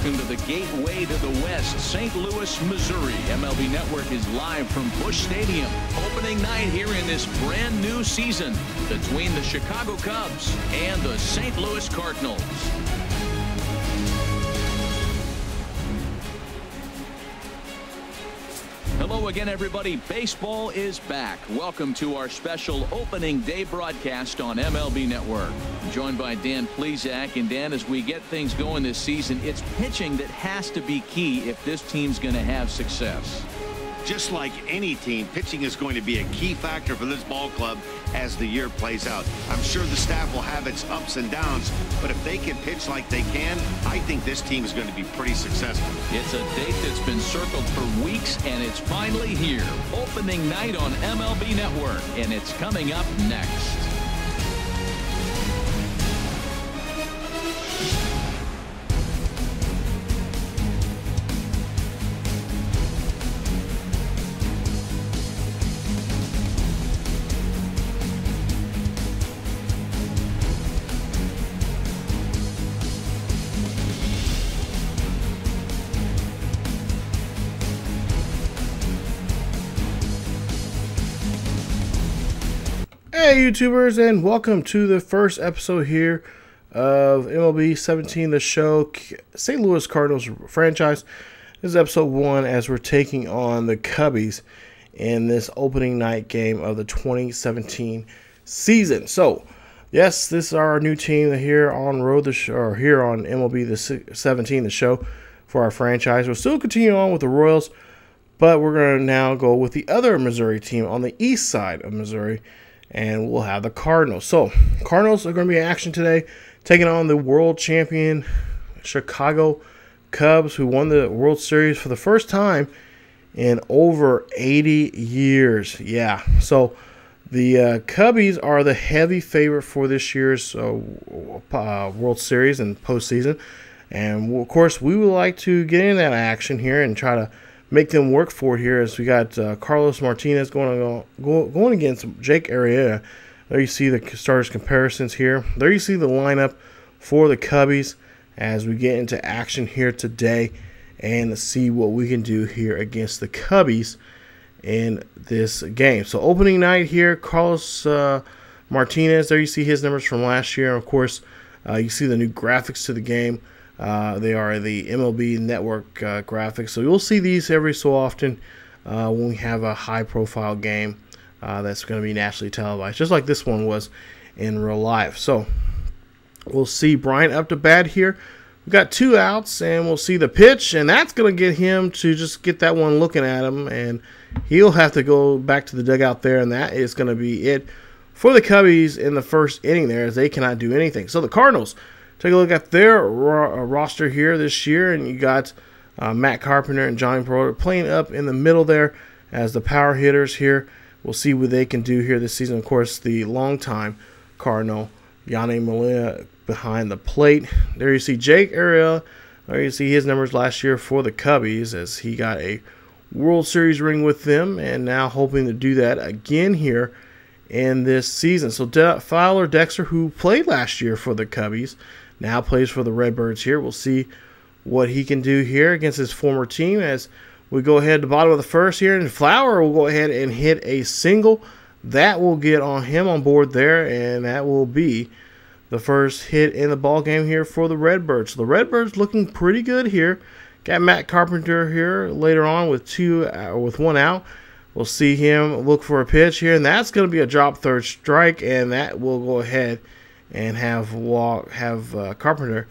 welcome to the gateway to the West, St. Louis, Missouri. MLB Network is live from Busch Stadium. Opening night here in this brand new season between the Chicago Cubs and the St. Louis Cardinals. Hello again, everybody. Baseball is back. Welcome to our special opening day broadcast on MLB Network. I'm joined by Dan Plesac. And Dan, as we get things going this season, it's pitching that has to be key if this team's going to have success. Just like any team, pitching is going to be a key factor for this ball club as the year plays out. I'm sure the staff will have its ups and downs, but if they can pitch like they can, I think this team is going to be pretty successful. It's a date that's been circled for weeks, and it's finally here. Opening night on MLB Network, and it's coming up next. Hey YouTubers, and welcome to the first episode here of MLB 17, the show, St. Louis Cardinals franchise. This is episode 1 as we're taking on the Cubbies in this opening night game of the 2017 season. So, yes, this is our new team here on here on MLB the 17, the show for our franchise. We'll still continue on with the Royals, but we're going to now go with the other Missouri team on the east side of Missouri. And we'll have the Cardinals. So, Cardinals are going to be in action today, taking on the world champion Chicago Cubs, who won the World Series for the first time in over 80 years. Yeah, so the Cubbies are the heavy favorite for this year's World Series and postseason. And, of course, we would like to get in that action here and try to make them work for it here, as we got Carlos Martinez going against Jake Arrieta. There you see the starters comparisons here. There you see the lineup for the Cubbies as we get into action here today and see what we can do here against the Cubbies in this game. So opening night here, Carlos Martinez. There you see his numbers from last year. And of course, you see the new graphics to the game. They are the MLB Network graphics. So you'll see these every so often when we have a high-profile game that's going to be nationally televised, just like this one was in real life. So we'll see Bryant up to bat here. We've got 2 outs, and we'll see the pitch, and that's going to get him to just get that one looking at him, and he'll have to go back to the dugout there, and that is going to be it for the Cubbies in the first inning there, as they cannot do anything. So the Cardinals, take a look at their roster here this year, and you got Matt Carpenter and Johnny Peralta playing up in the middle there as the power hitters here. We'll see what they can do here this season. Of course, the longtime Cardinal, Yadi Molina, behind the plate. There you see Jake Arrieta. There you see his numbers last year for the Cubbies, as he got a World Series ring with them, and now hoping to do that again here in this season. So Fowler, Dexter, who played last year for the Cubbies, now plays for the Redbirds here. We'll see what he can do here against his former team as we go ahead to the bottom of the first here. And Fowler will go ahead and hit a single. That will get on him on board there, and that will be the first hit in the ball game here for the Redbirds. So the Redbirds looking pretty good here. Got Matt Carpenter here later on with 1 out. We'll see him look for a pitch here, and that's going to be a drop third strike, and that will go ahead and have Carpenter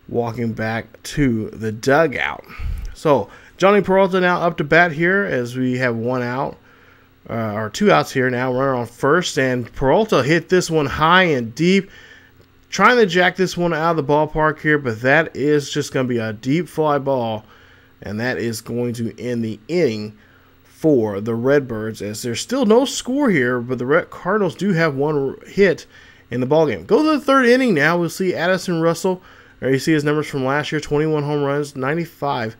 walking back to the dugout. So Johnny Peralta now up to bat here as we have 1 out, or 2 outs here now. Runner on first, and Peralta hit this one high and deep, trying to jack this one out of the ballpark here, but that is just going to be a deep fly ball, and that is going to end the inning for the Redbirds, as there's still no score here, but the Cardinals do have 1 hit in the ballgame. Go to the 3rd inning now. We'll see Addison Russell. There you see his numbers from last year, 21 home runs, 95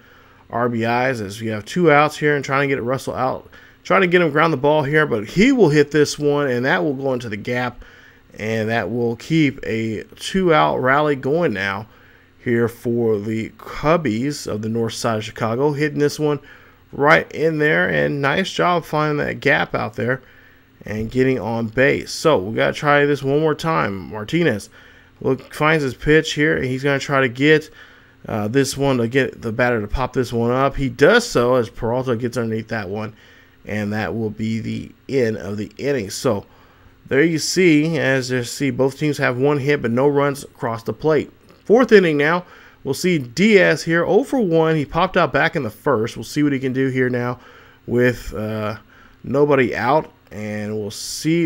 RBIs, as we have 2 outs here and trying to get Russell out. Trying to get him ground the ball here, but he will hit this one, and that will go into the gap, and that will keep a 2-out rally going now here for the Cubbies of the north side of Chicago, hitting this one right in there, and nice job finding that gap out there and getting on base. So we got to try this one more time. Martinez finds his pitch here, and he's going to try to get this one to get the batter to pop this one up. He does so as Peralta gets underneath that one, and that will be the end of the inning. So there you see, as you see, both teams have one hit but no runs across the plate. Fourth inning now. We'll see Diaz here 0 for 1. He popped out back in the first. We'll see what he can do here now with nobody out. And we'll see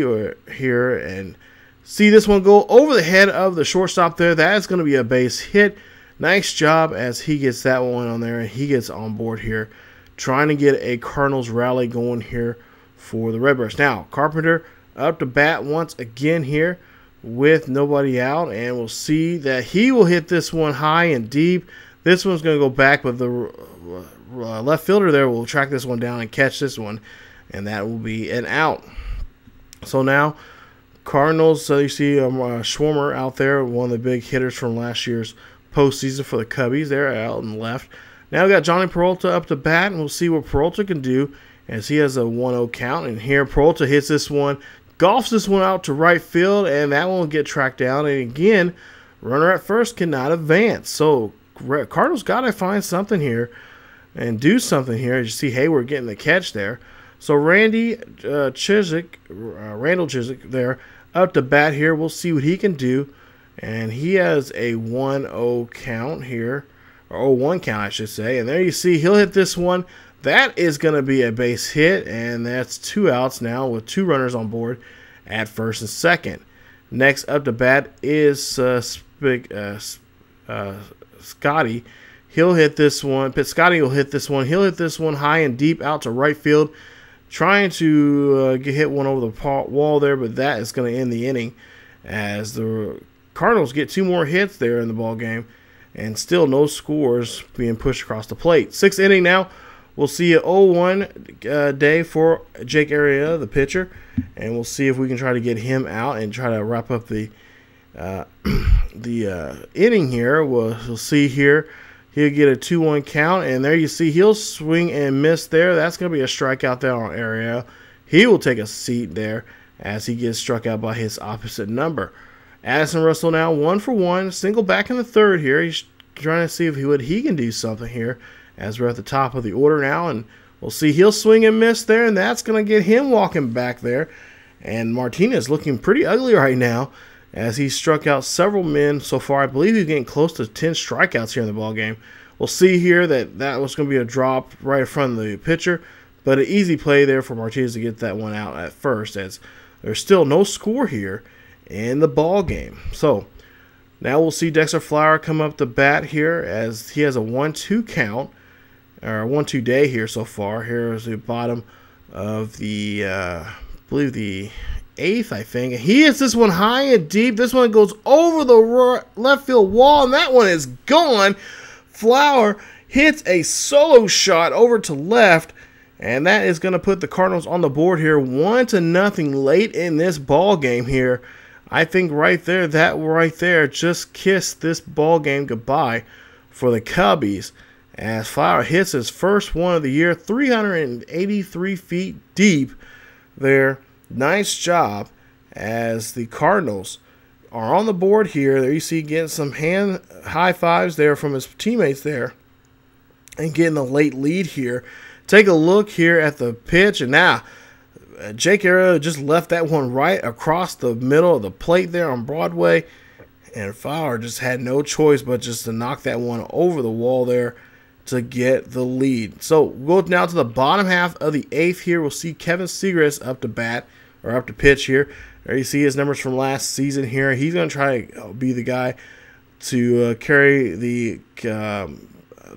here and see this one go over the head of the shortstop there. That is going to be a base hit. Nice job as he gets that one on there, and he gets on board here, trying to get a Cardinals rally going here for the Redbirds. Now, Carpenter up to bat once again here with nobody out, and we'll see that he will hit this one high and deep. This one's going to go back, but the left fielder there will track this one down and catch this one, and that will be an out. So now Cardinals, so you see Schwarmer out there, one of the big hitters from last year's postseason for the Cubbies. They're out on the left. Now we got Johnny Peralta up to bat, and we'll see what Peralta can do as he has a 1-0 count. And here Peralta hits this one, golfs this one out to right field, and that one will get tracked down. And again, runner at first cannot advance. So Cardinals got to find something here and do something here. As you see Hayward getting the catch there. So Randall Chiswick there up to bat here. We'll see what he can do. And he has a 1-0 count here, or 0-1 count, I should say. And there you see he'll hit this one. That is going to be a base hit, and that's 2 outs now with 2 runners on board at first and second. Next up to bat is Scotty. He'll hit this one. Scotty will hit this one. He'll hit this one high and deep out to right field, trying to hit one over the wall there, but that is going to end the inning as the Cardinals get 2 more hits there in the ball game, and still no scores being pushed across the plate. 6th inning now. We'll see an 0-1 day for Jake Arrieta, the pitcher, and we'll see if we can try to get him out and try to wrap up the inning here. We'll see here. He'll get a 2-1 count, and there you see he'll swing and miss there. That's going to be a strikeout there on Arrieta. He will take a seat there as he gets struck out by his opposite number. Addison Russell now 1 for 1, single back in the third here. He's trying to see if he can do something here, as we're at the top of the order now, and we'll see he'll swing and miss there, and that's going to get him walking back there. And Martinez looking pretty ugly right now as he struck out several men so far. I believe he's getting close to 10 strikeouts here in the ballgame. We'll see here that was going to be a drop right in front of the pitcher, but an easy play there for Martinez to get that one out at first, as there's still no score here in the ballgame. So now we'll see Dexter Fowler come up to bat here as he has a 1-2 count. Or 1-2 day here so far. Here is the bottom of the, I believe the 8th, I think. He hits this one high and deep. This one goes over the left field wall, and that one is gone. Flower hits a solo shot over to left, and that is going to put the Cardinals on the board here 1-0 late in this ball game here. I think that right there just kissed this ball game goodbye for the Cubbies, as Flower hits his first one of the year, 383 feet deep there. Nice job as the Cardinals are on the board here. There you see getting some hand high fives there from his teammates there and getting a late lead here. Take a look here at the pitch, and now Jake Arrieta just left that one right across the middle of the plate there on Broadway, and Fowler just had no choice but just to knock that one over the wall there to get the lead. So we'll go now to the bottom half of the 8th here. We'll see Kevin Seagrass up to bat, or up to pitch here. There you see his numbers from last season here. He's going to try to be the guy to carry the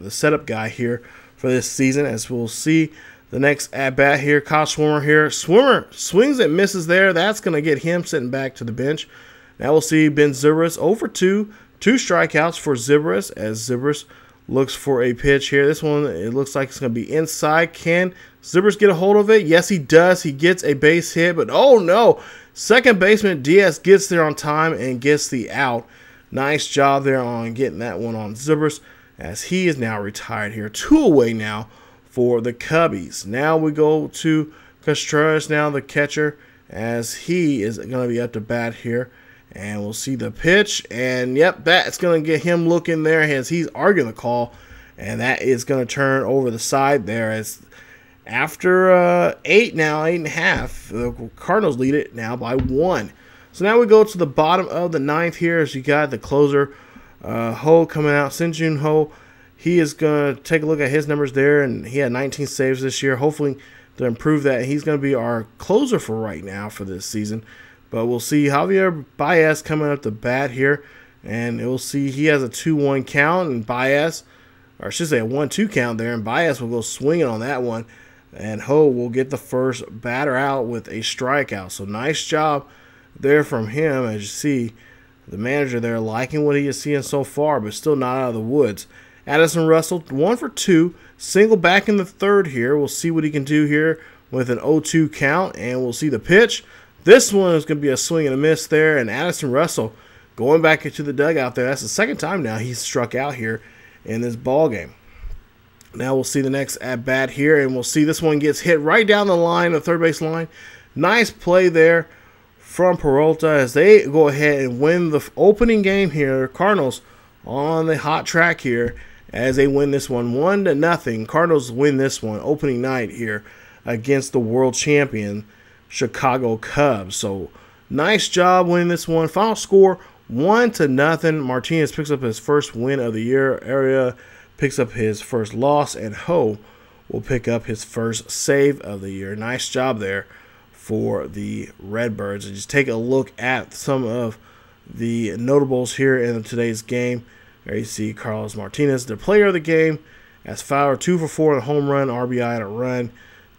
setup guy here for this season, as we'll see the next at-bat here. Kyle Schwarmer here. Schwarmer swings and misses there. That's going to get him sitting back to the bench. Now we'll see Ben Zobrist 0 for 2. 2 strikeouts for Zobrist, as Zobrist looks for a pitch here. This one, it looks like it's going to be inside. Can Zobrist get a hold of it? Yes, he does. He gets a base hit, but oh no. Second baseman Diaz gets there on time and gets the out. Nice job there on getting that one on Zippers, as he is now retired here. 2 away now for the Cubbies. Now we go to Contreras, now the catcher, as he is going to be up to bat here. And we'll see the pitch. And, yep, that's going to get him looking there as he's arguing the call. And that is going to turn over the side there, as after 8 now, 8.5, the Cardinals lead it now by 1. So now we go to the bottom of the 9th here, as you got the closer, Ho, coming out. Sinjun Ho, he is going to take a look at his numbers there, and he had 19 saves this year. Hopefully to improve that. He's going to be our closer for right now for this season. But we'll see Javier Baez coming up to bat here, and we'll see he has a 2-1 count, and Baez, or I should say a 1-2 count there, and Baez will go swinging on that one, and Ho will get the first batter out with a strikeout. So nice job there from him, as you see the manager there liking what he is seeing so far, but still not out of the woods. Addison Russell, 1 for 2, single back in the 3rd here. We'll see what he can do here with an 0-2 count, and we'll see the pitch. This one is going to be a swing and a miss there, and Addison Russell going back into the dugout there. That's the 2nd time now he's struck out here in this ball game. Now we'll see the next at bat here, and we'll see this one gets hit right down the line, the third base line. Nice play there from Peralta as they go ahead and win the opening game here. Cardinals on the hot track here as they win this one 1-0. Cardinals win this one opening night here against the world champion Chicago Cubs. So nice job winning this one. Final score 1-0. Martinez picks up his first win of the year. Arrieta picks up his first loss, and Ho will pick up his first save of the year. Nice job there for the Redbirds. And just take a look at some of the notables here in today's game. There you see Carlos Martinez, the player of the game, as Fowler 2 for 4 on a home run, RBI and a run.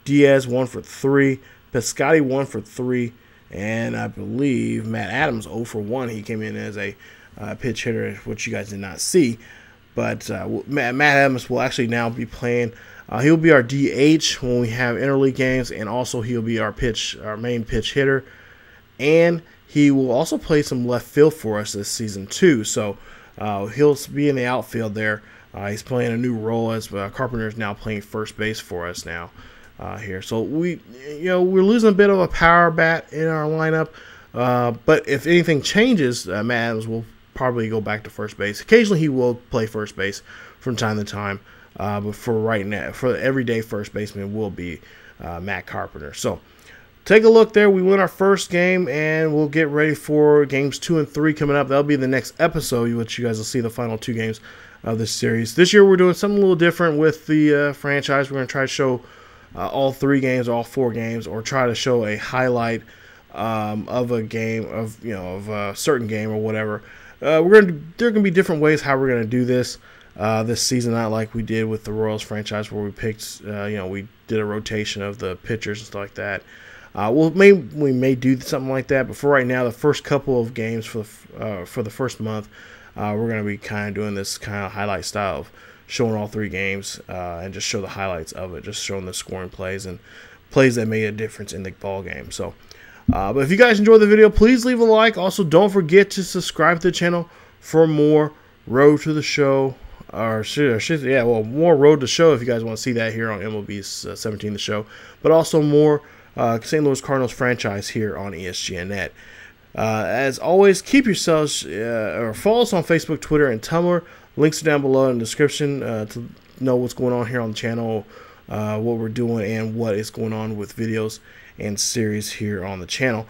Diaz 1 for 3. Piscotty 1 for 3. And I believe Matt Adams 0 for 1. He came in as a pitch hitter, which you guys did not see. But Matt Adams will actually now be playing. He'll be our DH when we have interleague games, and also he'll be our main pitch hitter. And he will also play some left field for us this season too. So he'll be in the outfield there. He's playing a new role as Carpenter is now playing first base for us now here. So we're losing a bit of a power bat in our lineup. But if anything changes, Matt Adams will probably go back to first base. Occasionally he will play first base from time to time. But for right now, for everyday first baseman will be Matt Carpenter. So take a look there. We win our first game, and we'll get ready for games 2 and 3 coming up. That'll be the next episode, which you guys will see the final 2 games of this series. This year we're doing something a little different with the franchise. We're going to try to show all 3 games, all 4 games, or try to show a highlight of a game, of a certain game or whatever. There are going to be different ways how we're going to do this. This season, not like we did with the Royals franchise, where we picked, we did a rotation of the pitchers and stuff like that. We may do something like that, but for right now, the first couple of games for the first month, we're going to be kind of doing this kind of highlight style of showing all 3 games and just show the highlights of it, just showing the scoring plays and plays that made a difference in the ball game. So, but if you guys enjoyed the video, please leave a like. Also, don't forget to subscribe to the channel for more Road to the Show. More Road to Show if you guys want to see that here on MLB 17 The Show. But also more St. Louis Cardinals franchise here on ESGNet. As always, keep yourselves, or follow us on Facebook, Twitter, and Tumblr. Links are down below in the description to know what's going on here on the channel, what we're doing, and what is going on with videos and series here on the channel.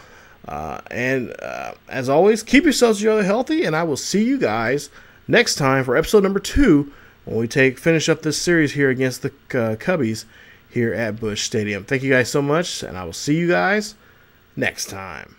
As always, keep yourselves healthy, and I will see you guys next time for episode number 2 when we finish up this series here against the Cubbies here at Busch Stadium. Thank you guys so much, and I will see you guys next time.